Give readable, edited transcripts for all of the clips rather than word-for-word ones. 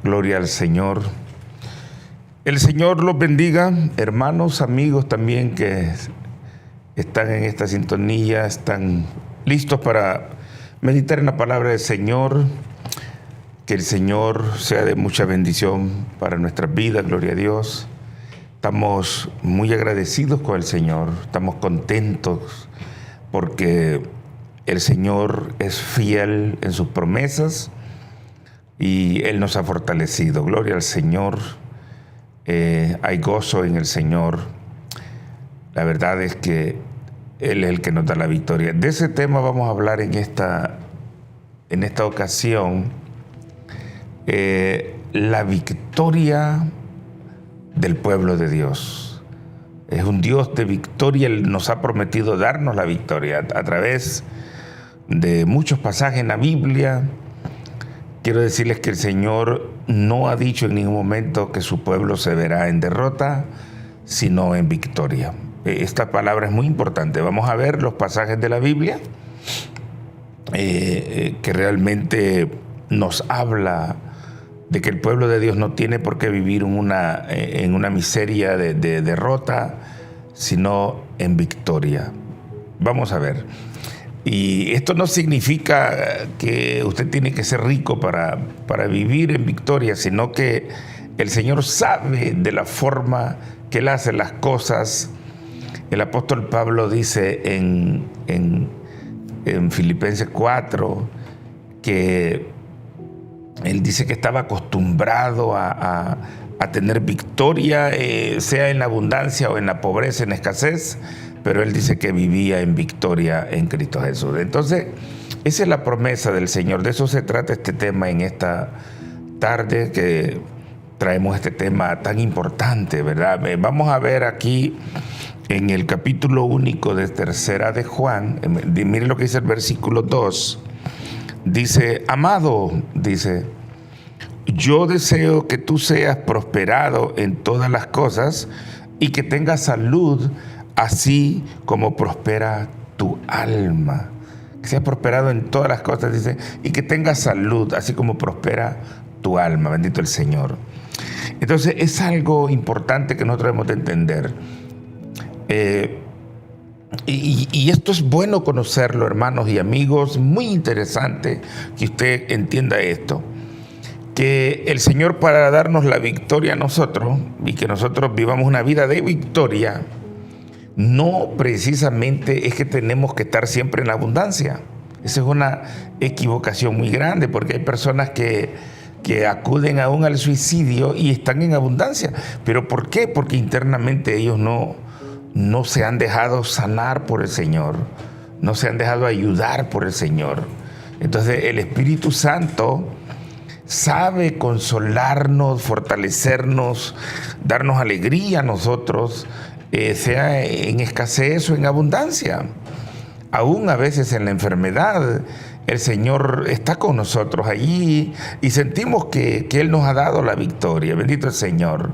Gloria al Señor. El Señor los bendiga, hermanos, amigos también que están en esta sintonía, están listos para meditar en la palabra del Señor. Que el Señor sea de mucha bendición para nuestras vidas, gloria a Dios. Estamos muy agradecidos con el Señor, estamos contentos porque el Señor es fiel en sus promesas y Él nos ha fortalecido. Gloria al Señor. Hay gozo en el Señor. La verdad es que Él es el que nos da la victoria. De ese tema vamos a hablar en esta ocasión. La victoria del pueblo de Dios. Es un Dios de victoria. Él nos ha prometido darnos la victoria a través de muchos pasajes en la Biblia. Quiero decirles que el Señor no ha dicho en ningún momento que su pueblo se verá en derrota, sino en victoria. Esta palabra es muy importante. Vamos a ver los pasajes de la Biblia que realmente nos habla de que el pueblo de Dios no tiene por qué vivir en una miseria de derrota, sino en victoria. Vamos a ver. Y esto no significa que usted tiene que ser rico para vivir en victoria, sino que el Señor sabe de la forma que Él hace las cosas. El apóstol Pablo dice en Filipenses 4 que él dice que estaba acostumbrado a tener victoria, sea en la abundancia o en la pobreza, en la escasez, pero él dice que vivía en victoria en Cristo Jesús. Entonces, esa es la promesa del Señor. De eso se trata este tema en esta tarde que traemos este tema tan importante, ¿verdad? Vamos a ver aquí en el capítulo único de Tercera de Juan, miren lo que dice el versículo 2. Dice, amado, dice, yo deseo que tú seas prosperado en todas las cosas y que tengas salud, así como prospera tu alma. Que seas prosperado en todas las cosas, dice, y que tengas salud, así como prospera tu alma. Bendito el Señor. Entonces, es algo importante que nosotros debemos de entender. Y esto es bueno conocerlo, hermanos y amigos. Muy interesante que usted entienda esto. Que el Señor, para darnos la victoria a nosotros y que nosotros vivamos una vida de victoria, no precisamente es que tenemos que estar siempre en la abundancia. Esa es una equivocación muy grande, porque hay personas que acuden aún al suicidio y están en abundancia. ¿Pero por qué? Porque internamente ellos no se han dejado sanar por el Señor, no se han dejado ayudar por el Señor. Entonces el Espíritu Santo sabe consolarnos, fortalecernos, darnos alegría a nosotros, sea en escasez o en abundancia. Aún a veces en la enfermedad, el Señor está con nosotros allí y sentimos que Él nos ha dado la victoria. Bendito el Señor.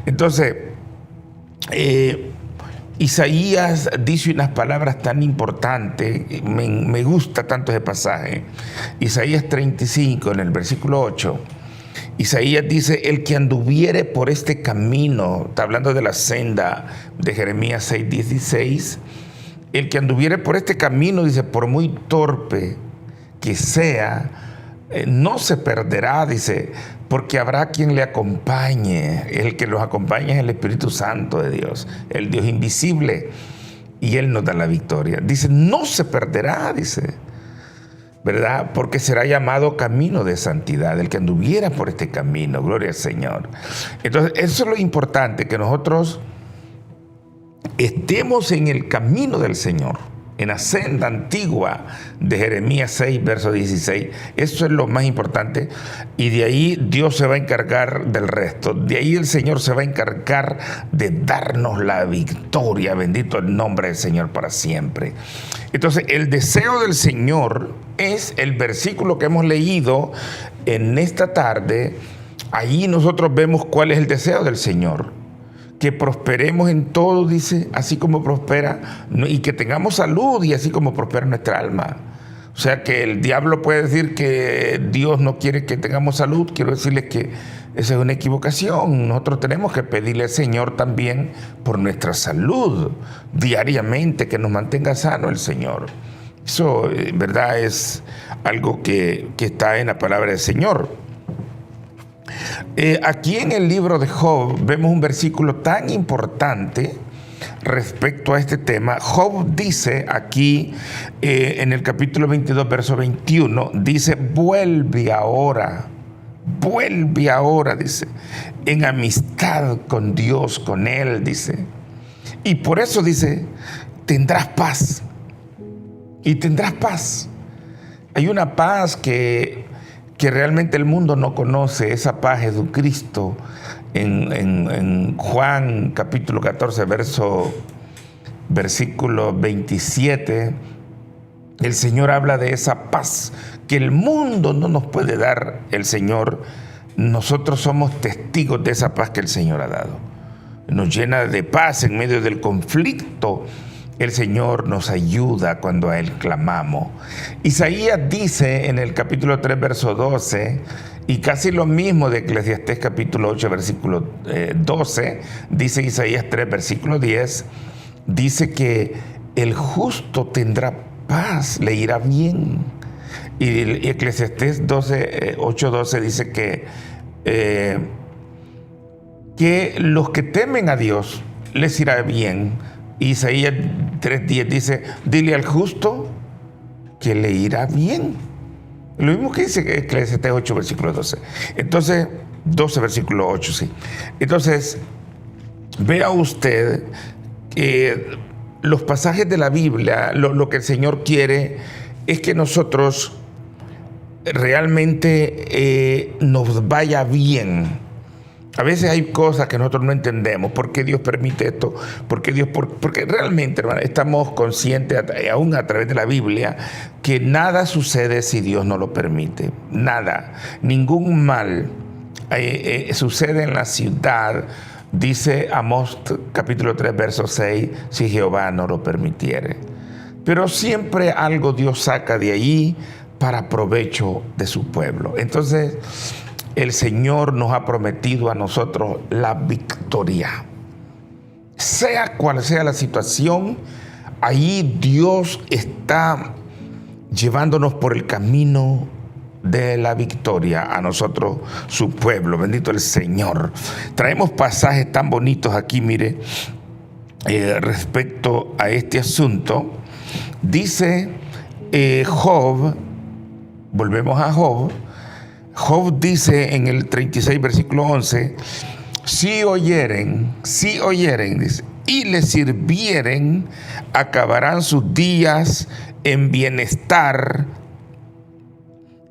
Entonces, Isaías dice unas palabras tan importantes, me gusta tanto ese pasaje. Isaías 35, en el versículo 8, Isaías dice, el que anduviere por este camino, está hablando de la senda de Jeremías 6:16, el que anduviere por este camino, dice, por muy torpe que sea, no se perderá, dice, porque habrá quien le acompañe. El que los acompaña es el Espíritu Santo de Dios, el Dios invisible, y Él nos da la victoria. Dice, no se perderá, dice, ¿verdad? Porque será llamado camino de santidad, el que anduviera por este camino. Gloria al Señor. Entonces, eso es lo importante, que nosotros estemos en el camino del Señor, en la senda antigua de Jeremías 6, verso 16. Eso es lo más importante. Y de ahí Dios se va a encargar del resto. De ahí el Señor se va a encargar de darnos la victoria. Bendito el nombre del Señor para siempre. Entonces, el deseo del Señor es el versículo que hemos leído en esta tarde. Allí nosotros vemos cuál es el deseo del Señor. Que prosperemos en todo, dice, así como prospera, y que tengamos salud y así como prospera nuestra alma. O sea que el diablo puede decir que Dios no quiere que tengamos salud. Quiero decirles que esa es una equivocación. Nosotros tenemos que pedirle al Señor también por nuestra salud diariamente, que nos mantenga sano el Señor. Eso, verdad, es algo que está en la palabra del Señor. Aquí en el libro de Job vemos un versículo tan importante respecto a este tema. Job dice aquí en el capítulo 22, verso 21, dice, vuelve ahora, dice, en amistad con Dios, con Él, dice. Y por eso dice, tendrás paz. Y tendrás paz. Hay una paz que realmente el mundo no conoce. Esa paz es de Cristo. En Juan capítulo 14, versículo 27, el Señor habla de esa paz que el mundo no nos puede dar el Señor. Nosotros somos testigos de esa paz que el Señor ha dado. Nos llena de paz en medio del conflicto. El Señor nos ayuda cuando a Él clamamos. Isaías dice en el capítulo 3, verso 12, y casi lo mismo de Eclesiastés capítulo 8, versículo 12, dice Isaías 3, versículo 10, dice que el justo tendrá paz, le irá bien. Y Eclesiastés 8, 12 dice que los que temen a Dios les irá bien. Isaías 3:10 dice, dile al justo que le irá bien. Lo mismo que dice Eclesiastés 8, versículo 12. Entonces, 12, versículo 8, sí. Entonces, vea usted que los pasajes de la Biblia, lo que el Señor quiere es que nosotros realmente nos vaya bien. A veces hay cosas que nosotros no entendemos. ¿Por qué Dios permite esto? Porque realmente, hermano, estamos conscientes, aún a través de la Biblia, que nada sucede si Dios no lo permite. Nada. Ningún mal sucede en la ciudad, dice Amós capítulo 3, verso 6, si Jehová no lo permitiere. Pero siempre algo Dios saca de allí para provecho de su pueblo. Entonces, el Señor nos ha prometido a nosotros la victoria. Sea cual sea la situación, ahí Dios está llevándonos por el camino de la victoria a nosotros, su pueblo. Bendito el Señor. Traemos pasajes tan bonitos aquí, mire, respecto a este asunto. Dice Job, volvemos a Job. Job dice en el 36, versículo 11, si oyeren, dice, y le sirvieren, acabarán sus días en bienestar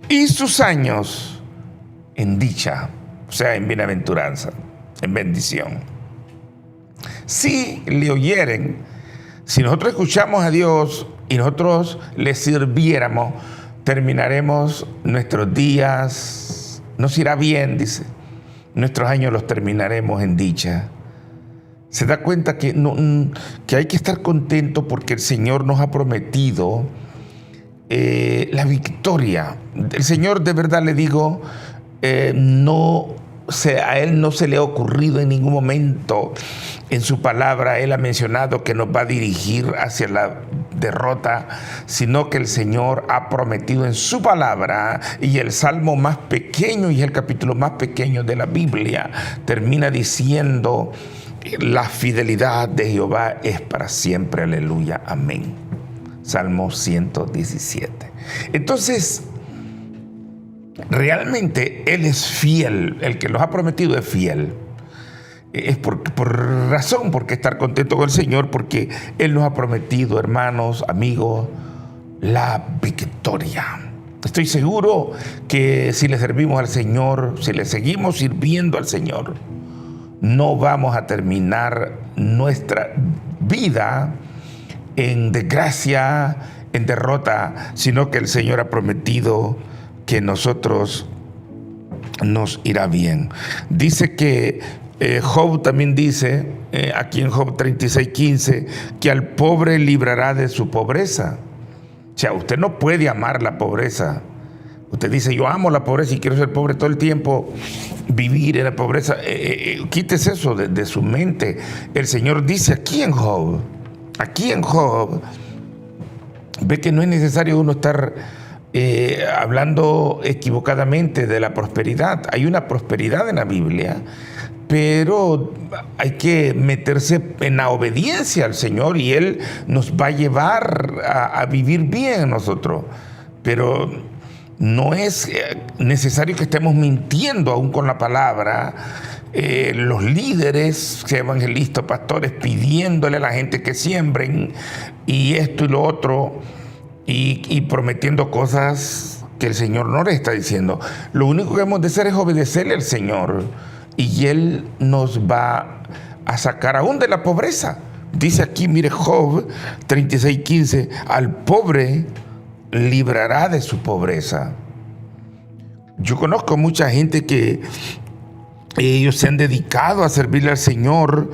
y sus años en dicha, o sea, en bienaventuranza, en bendición. Si le oyeren, si nosotros escuchamos a Dios y nosotros le sirviéramos, terminaremos nuestros días, nos irá bien, dice. Nuestros años los terminaremos en dicha. Se da cuenta que hay que estar contento porque el Señor nos ha prometido la victoria. El Señor, de verdad le digo, a Él no se le ha ocurrido en ningún momento en su palabra. Él ha mencionado que nos va a dirigir hacia la derrota, sino que el Señor ha prometido en su palabra, y el salmo más pequeño y el capítulo más pequeño de la Biblia termina diciendo, la fidelidad de Jehová es para siempre, aleluya, amén. Salmo 117. Entonces, realmente Él es fiel, el que nos ha prometido es fiel. Es por razón por qué estar contento con el Señor, porque Él nos ha prometido, hermanos, amigos, la victoria. Estoy seguro que si le servimos al Señor, si le seguimos sirviendo al Señor, no vamos a terminar nuestra vida en desgracia, en derrota, sino que el Señor ha prometido que nosotros nos irá bien. Dice que Job también dice, aquí en Job 36:15, que al pobre librará de su pobreza. O sea, usted no puede amar la pobreza. Usted dice, yo amo la pobreza y quiero ser pobre todo el tiempo, vivir en la pobreza. Quítese eso de su mente. El Señor dice aquí en Job, ve que no es necesario uno estar hablando equivocadamente de la prosperidad. Hay una prosperidad en la Biblia, pero hay que meterse en la obediencia al Señor y Él nos va a llevar a vivir bien nosotros. Pero no es necesario que estemos mintiendo aún con la palabra. Los líderes, evangelistas, pastores, pidiéndole a la gente que siembren y esto y lo otro y prometiendo cosas que el Señor no le está diciendo. Lo único que hemos de hacer es obedecerle al Señor y Él nos va a sacar aún de la pobreza. Dice aquí, mire, Job 36:15, al pobre librará de su pobreza. Yo conozco mucha gente que ellos se han dedicado a servirle al Señor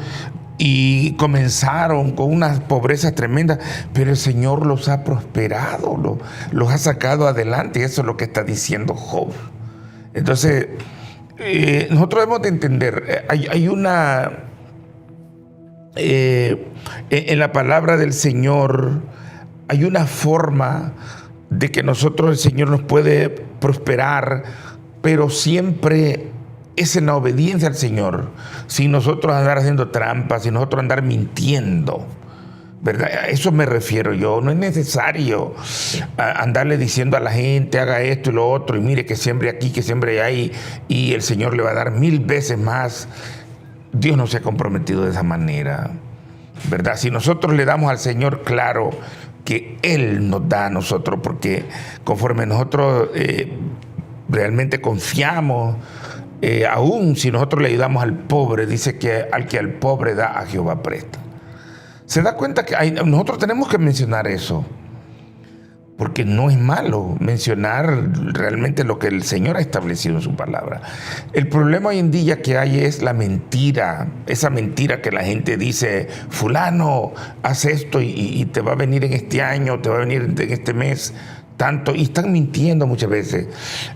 y comenzaron con unas pobrezas tremendas, pero el Señor los ha prosperado, los ha sacado adelante. Eso es lo que está diciendo Job. Entonces, nosotros debemos de entender, hay una, en la palabra del Señor, hay una forma de que nosotros, el Señor nos puede prosperar, pero siempre es en la obediencia al Señor, sin nosotros andar haciendo trampas, sin nosotros andar mintiendo, ¿verdad? A eso me refiero yo. No es necesario andarle diciendo a la gente, haga esto y lo otro, y mire que siembre aquí, que siembre ahí, y el Señor le va a dar 1000 veces más. Dios no se ha comprometido de esa manera, ¿verdad? Si nosotros le damos al Señor, claro que Él nos da a nosotros, porque conforme nosotros realmente confiamos, aún si nosotros le ayudamos al pobre, dice que al pobre da, a Jehová presta. ¿Se da cuenta que nosotros tenemos que mencionar eso? Porque no es malo mencionar realmente lo que el Señor ha establecido en su palabra. El problema hoy en día que hay es la mentira, esa mentira que la gente dice, fulano, haz esto y te va a venir en este año, te va a venir en este mes, tanto, y están mintiendo muchas veces.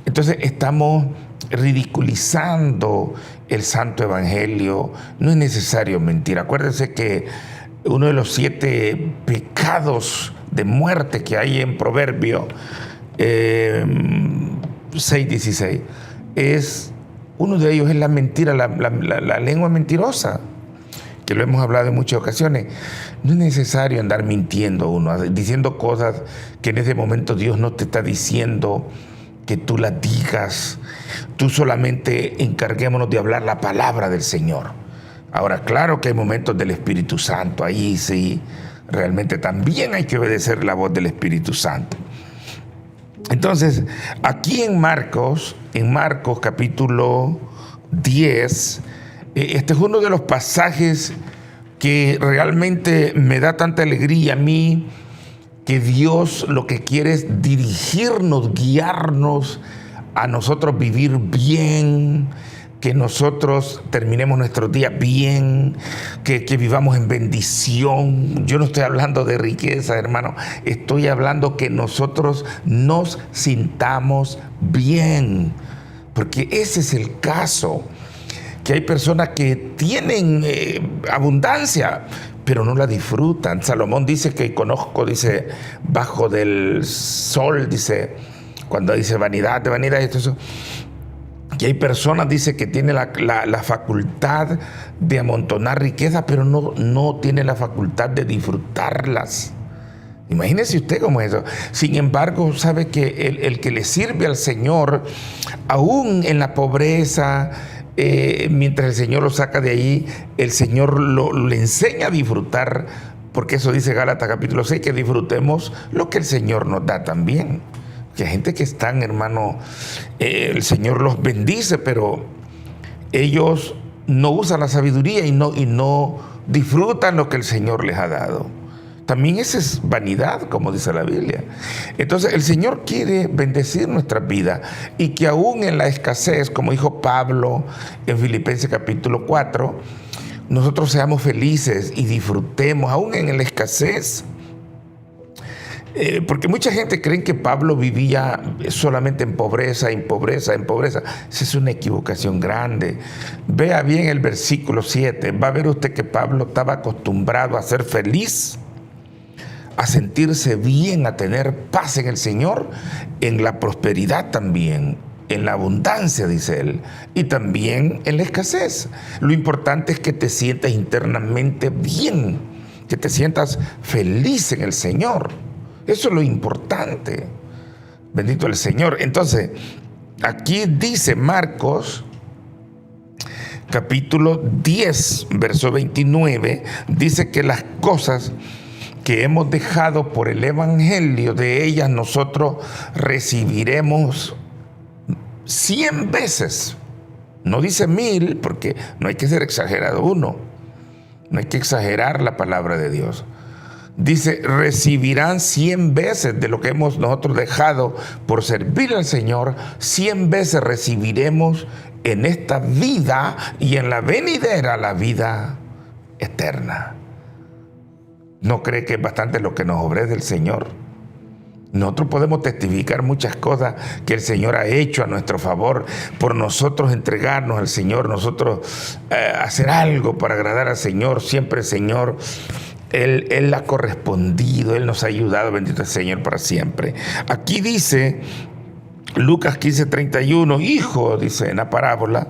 Entonces estamos ridiculizando el santo evangelio. No es necesario mentir. Acuérdense que uno de los 7 pecados de muerte que hay en Proverbio 6:16 es, uno de ellos es la mentira, la lengua mentirosa, que lo hemos hablado en muchas ocasiones. No es necesario andar mintiendo uno, diciendo cosas que en ese momento Dios no te está diciendo que tú las digas. Tú solamente encarguémonos de hablar la palabra del Señor. Ahora, claro que hay momentos del Espíritu Santo, ahí sí, realmente también hay que obedecer la voz del Espíritu Santo. Entonces, aquí en Marcos capítulo 10, este es uno de los pasajes que realmente me da tanta alegría a mí, que Dios lo que quiere es dirigirnos, guiarnos a nosotros vivir bien, que nosotros terminemos nuestros días bien, que vivamos en bendición. Yo no estoy hablando de riqueza, hermano. Estoy hablando que nosotros nos sintamos bien. Porque ese es el caso. Que hay personas que tienen abundancia, pero no la disfrutan. Salomón dice que conozco, dice, bajo del sol, dice, cuando dice vanidad de vanidad, y todo eso. Y hay personas, dice, que tienen la facultad de amontonar riqueza, pero no tienen la facultad de disfrutarlas. Imagínese usted cómo es eso. Sin embargo, sabe que el que le sirve al Señor, aún en la pobreza, mientras el Señor lo saca de ahí, el Señor le enseña a disfrutar, porque eso dice Gálatas capítulo 6, que disfrutemos lo que el Señor nos da también. Que hay gente que están, hermano, el Señor los bendice, pero ellos no usan la sabiduría y no disfrutan lo que el Señor les ha dado. También esa es vanidad, como dice la Biblia. Entonces el Señor quiere bendecir nuestra vida y que aún en la escasez, como dijo Pablo en Filipenses capítulo 4, nosotros seamos felices y disfrutemos aún en la escasez. Porque mucha gente cree que Pablo vivía solamente en pobreza, en pobreza, en pobreza. Esa es una equivocación grande. Vea bien el versículo 7. Va a ver usted que Pablo estaba acostumbrado a ser feliz, a sentirse bien, a tener paz en el Señor, en la prosperidad también, en la abundancia, dice él, y también en la escasez. Lo importante es que te sientas internamente bien, que te sientas feliz en el Señor. Eso es lo importante. Bendito el Señor. Entonces, aquí dice Marcos, capítulo 10, verso 29, dice que las cosas que hemos dejado por el Evangelio, de ellas nosotros recibiremos 100 veces. No dice 1000, porque no hay que ser exagerado uno. No hay que exagerar la palabra de Dios. Dice, recibirán 100 veces de lo que hemos nosotros dejado por servir al Señor. 100 veces recibiremos en esta vida y en la venidera, la vida eterna. ¿No cree que es bastante lo que nos ofrece el Señor? Nosotros podemos testificar muchas cosas que el Señor ha hecho a nuestro favor, por nosotros entregarnos al Señor, nosotros hacer algo para agradar al Señor. Siempre el Señor, Él ha correspondido, Él nos ha ayudado, bendito el Señor para siempre. Aquí dice Lucas 15:31, hijo, dice en la parábola,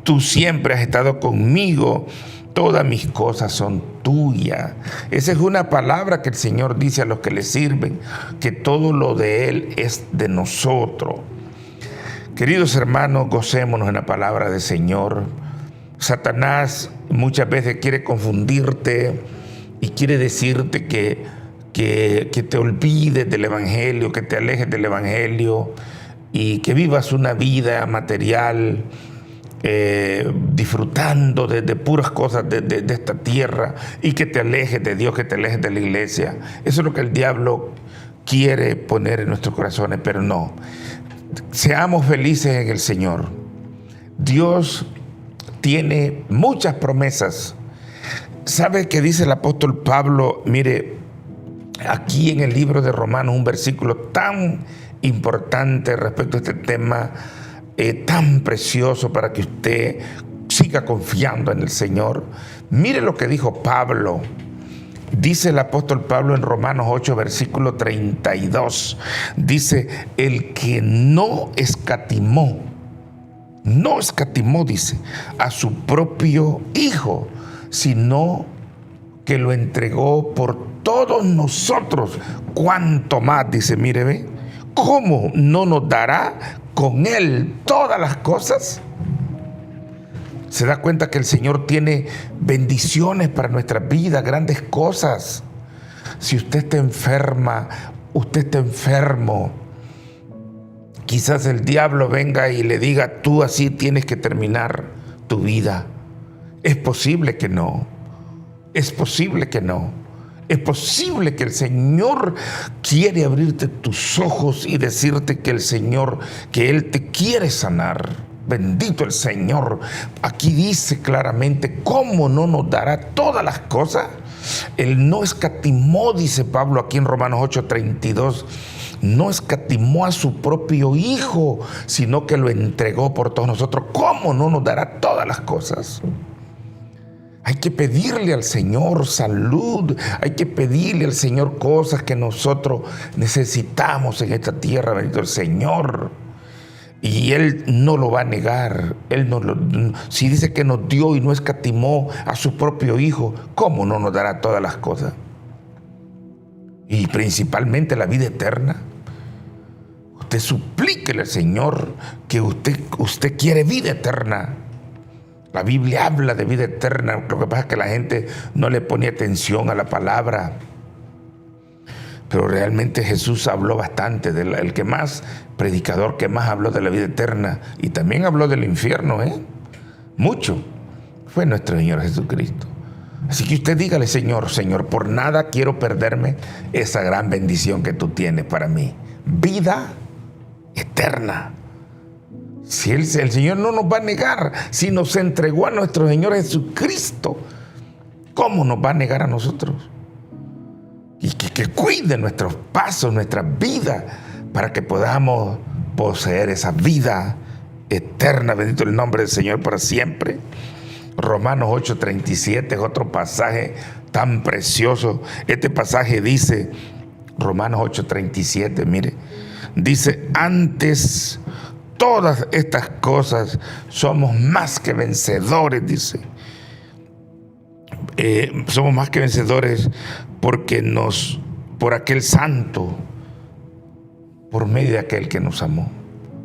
tú siempre has estado conmigo, todas mis cosas son tuyas. Esa es una palabra que el Señor dice a los que le sirven, que todo lo de Él es de nosotros. Queridos hermanos, gocémonos en la palabra del Señor. Satanás muchas veces quiere confundirte y quiere decirte que te olvides del Evangelio, que te alejes del Evangelio y que vivas una vida material disfrutando de puras cosas de esta tierra y que te alejes de Dios, que te alejes de la iglesia. Eso es lo que el diablo quiere poner en nuestros corazones, pero no. Seamos felices en el Señor. Dios tiene muchas promesas. ¿Sabe qué dice el apóstol Pablo? Mire, aquí en el libro de Romanos, un versículo tan importante respecto a este tema, tan precioso para que usted siga confiando en el Señor. Mire lo que dijo Pablo. Dice el apóstol Pablo en Romanos 8, versículo 32. Dice, el que no escatimó, dice, a su propio Hijo, sino que lo entregó por todos nosotros. ¿Cuánto más? Dice, mire, ve, ¿cómo no nos dará con Él todas las cosas? Se da cuenta que el Señor tiene bendiciones para nuestra vida, grandes cosas. Si usted está enferma, usted está enfermo, quizás el diablo venga y le diga, tú así tienes que terminar tu vida. Es posible que no. Es posible que no. Es posible que el Señor quiere abrirte tus ojos y decirte que el Señor, que Él te quiere sanar. Bendito el Señor. Aquí dice claramente, ¿cómo no nos dará todas las cosas? Él no escatimó, dice Pablo aquí en Romanos 8:32, no escatimó a su propio Hijo, sino que lo entregó por todos nosotros. ¿Cómo no nos dará todas las cosas? Hay que pedirle al Señor salud, hay que pedirle al Señor cosas que nosotros necesitamos en esta tierra, bendito el Señor. Y Él no lo va a negar. Si dice que nos dio y no escatimó a su propio Hijo, ¿cómo no nos dará todas las cosas? Y principalmente la vida eterna. Usted suplíquele al Señor que usted quiere vida eterna. La Biblia habla de vida eterna. Lo que pasa es que la gente no le pone atención a la palabra. Pero realmente Jesús habló bastante, el que más, predicador que más habló de la vida eterna, y también habló del infierno, mucho, fue nuestro Señor Jesucristo. Así que usted dígale, Señor, por nada quiero perderme esa gran bendición que tú tienes para mí. Vida eterna. Si el Señor no nos va a negar, si nos entregó a nuestro Señor Jesucristo, ¿cómo nos va a negar a nosotros? Y que que cuide nuestros pasos, nuestras vidas, para que podamos poseer esa vida eterna. Bendito el nombre del Señor para siempre. Romanos 8:37 es otro pasaje tan precioso. Este pasaje dice, Romanos 8:37, mire, dice: antes todas estas cosas somos más que vencedores, dice. Somos más que vencedores por aquel santo, por medio de aquel que nos amó.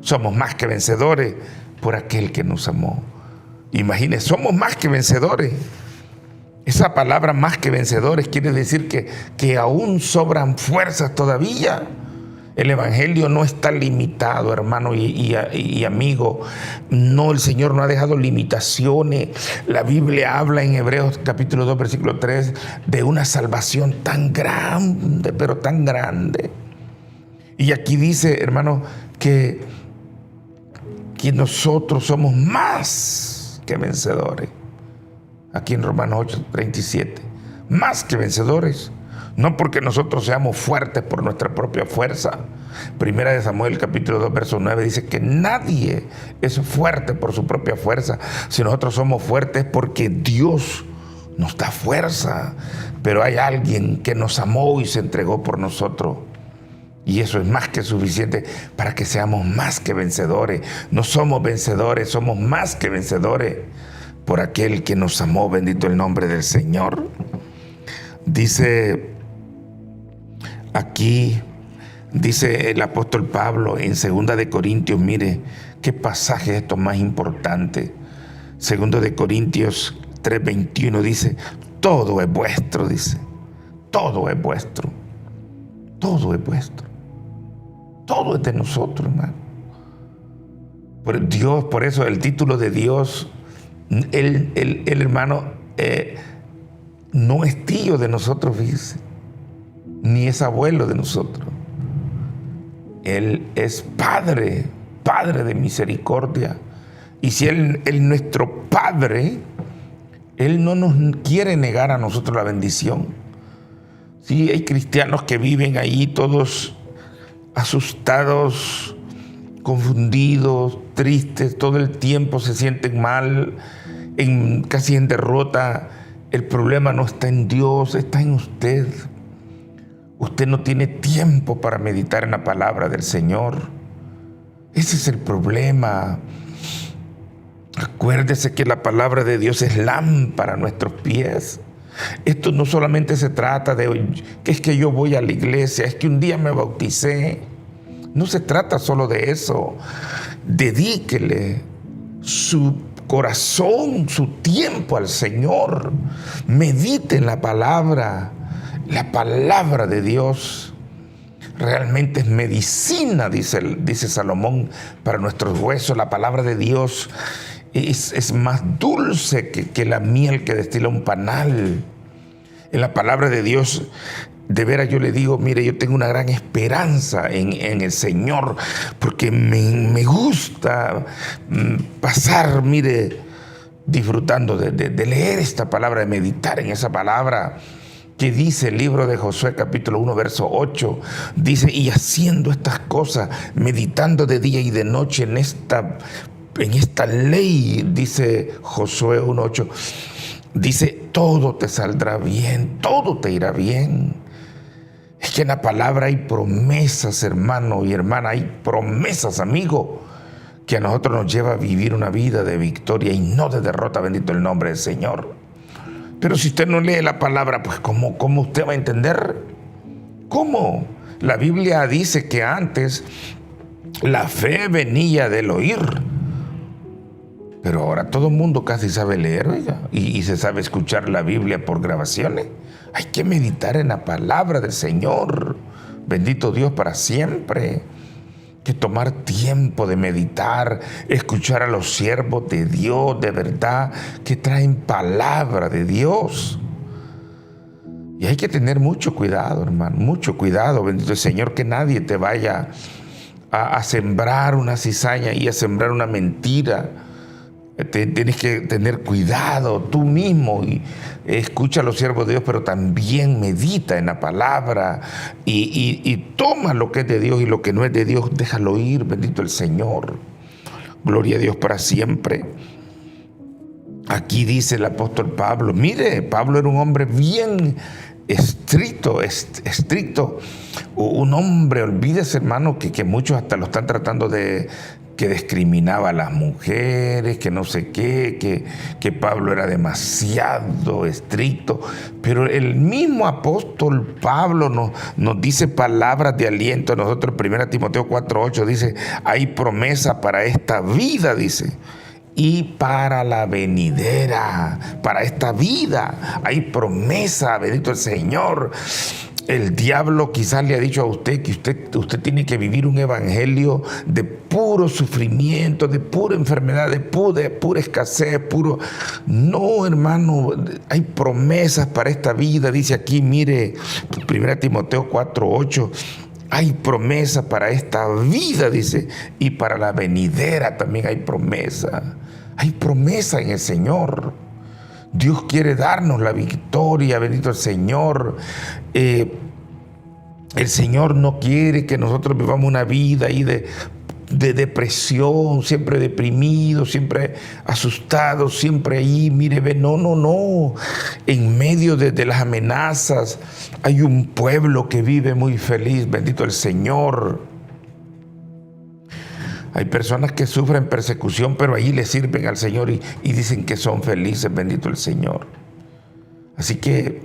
Somos más que vencedores por aquel que nos amó. Imagínense, somos más que vencedores. Esa palabra más que vencedores quiere decir que aún sobran fuerzas todavía. El evangelio no está limitado, hermano y amigo. No, el Señor no ha dejado limitaciones. La Biblia habla en Hebreos capítulo 2, versículo 3, de una salvación tan grande, pero tan grande. Y aquí dice, hermano, que nosotros somos más que vencedores. Aquí en Romanos 8:37, más que vencedores. No porque nosotros seamos fuertes por nuestra propia fuerza. Primera de Samuel capítulo 2 verso 9 dice que nadie es fuerte por su propia fuerza. Si nosotros somos fuertes porque Dios nos da fuerza. Pero hay alguien que nos amó y se entregó por nosotros. Y eso es más que suficiente para que seamos más que vencedores. No somos vencedores, somos más que vencedores por aquel que nos amó. Bendito el nombre del Señor. Dice aquí, dice el apóstol Pablo en 2 de Corintios, mire qué pasaje es esto más importante. 2 de Corintios 3:21 dice: todo es vuestro, dice. Todo es vuestro. Todo es vuestro. Todo es de nosotros, hermano. Por Dios, por eso el título de Dios, el hermano, no es tío de nosotros, fíjese, ni es abuelo de nosotros. Él es Padre, Padre de misericordia. Y si Él es nuestro Padre, Él no nos quiere negar a nosotros la bendición. Sí, hay cristianos que viven ahí todos asustados, confundidos, tristes, todo el tiempo se sienten mal, casi en derrota. El problema no está en Dios, está en usted. Usted no tiene tiempo para meditar en la palabra del Señor. Ese es el problema. Acuérdese que la palabra de Dios es lámpara a nuestros pies. Esto no solamente se trata de que es que yo voy a la iglesia, es que un día me bauticé. No se trata solo de eso. Dedíquele su corazón, su tiempo al Señor. Medite en la palabra de Dios. Realmente es medicina, dice Salomón, para nuestros huesos. La palabra de Dios es más dulce que la miel que destila un panal. En la palabra de Dios, de veras yo le digo, mire, yo tengo una gran esperanza en el Señor, porque me gusta pasar, mire, disfrutando de leer esta palabra, de meditar en esa palabra que dice el libro de Josué capítulo 1 verso 8. Dice: y haciendo estas cosas, meditando de día y de noche en esta ley, dice Josué 1:8, dice: todo te saldrá bien, todo te irá bien. Es que en la palabra hay promesas, hermano y hermana, hay promesas, amigo, que a nosotros nos lleva a vivir una vida de victoria y no de derrota. Bendito el nombre del Señor. Pero si usted no lee la palabra, pues ¿cómo usted va a entender? ¿Cómo? La Biblia dice que antes la fe venía del oír. Pero ahora todo el mundo casi sabe leer, oiga, y se sabe escuchar la Biblia por grabaciones. Hay que meditar en la palabra del Señor. Bendito Dios para siempre. Que tomar tiempo de meditar, escuchar a los siervos de Dios, de verdad, que traen palabra de Dios. Y hay que tener mucho cuidado, hermano, mucho cuidado, bendito el Señor, que nadie te vaya a sembrar una cizaña y a sembrar una mentira Tienes que tener cuidado tú mismo y escucha a los siervos de Dios, pero también medita en la palabra y toma lo que es de Dios y lo que no es de Dios, déjalo ir, bendito el Señor. Gloria a Dios para siempre. Aquí dice el apóstol Pablo, mire, Pablo era un hombre bien estricto, un hombre, olvídese hermano, que muchos hasta lo están tratando de que discriminaba a las mujeres, que no sé qué, que Pablo era demasiado estricto, pero el mismo apóstol Pablo nos dice palabras de aliento a nosotros. 1 Timoteo 4:8 dice, hay promesa para esta vida, dice, y para la venidera. Para esta vida hay promesa, bendito el Señor. El diablo quizás le ha dicho a usted que usted tiene que vivir un evangelio de puro sufrimiento, de pura enfermedad, de pura escasez, No, hermano, hay promesas para esta vida. Dice aquí, mire, 1 Timoteo 4:8. Hay promesa para esta vida, dice, y para la venidera también hay promesa. Hay promesa en el Señor. Dios quiere darnos la victoria, bendito el Señor. El Señor no quiere que nosotros vivamos una vida ahí de depresión, siempre deprimidos, siempre asustados, siempre ahí, mire, ve, no. En medio de las amenazas hay un pueblo que vive muy feliz, bendito el Señor. Hay personas que sufren persecución, pero ahí le sirven al Señor y dicen que son felices, bendito el Señor. Así que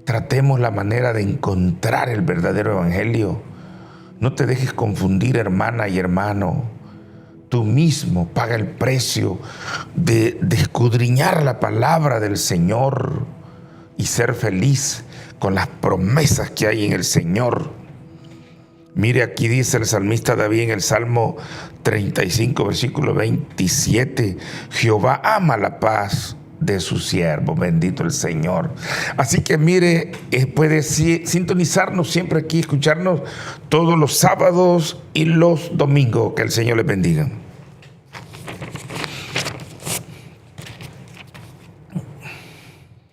tratemos la manera de encontrar el verdadero evangelio. No te dejes confundir, hermana y hermano. Tú mismo paga el precio de escudriñar la palabra del Señor y ser feliz con las promesas que hay en el Señor. Mire, aquí dice el salmista David en el Salmo 35, versículo 27, Jehová ama la paz de su siervo, bendito el Señor. Así que mire, puede sintonizarnos siempre aquí, escucharnos todos los sábados y los domingos. Que el Señor les bendiga.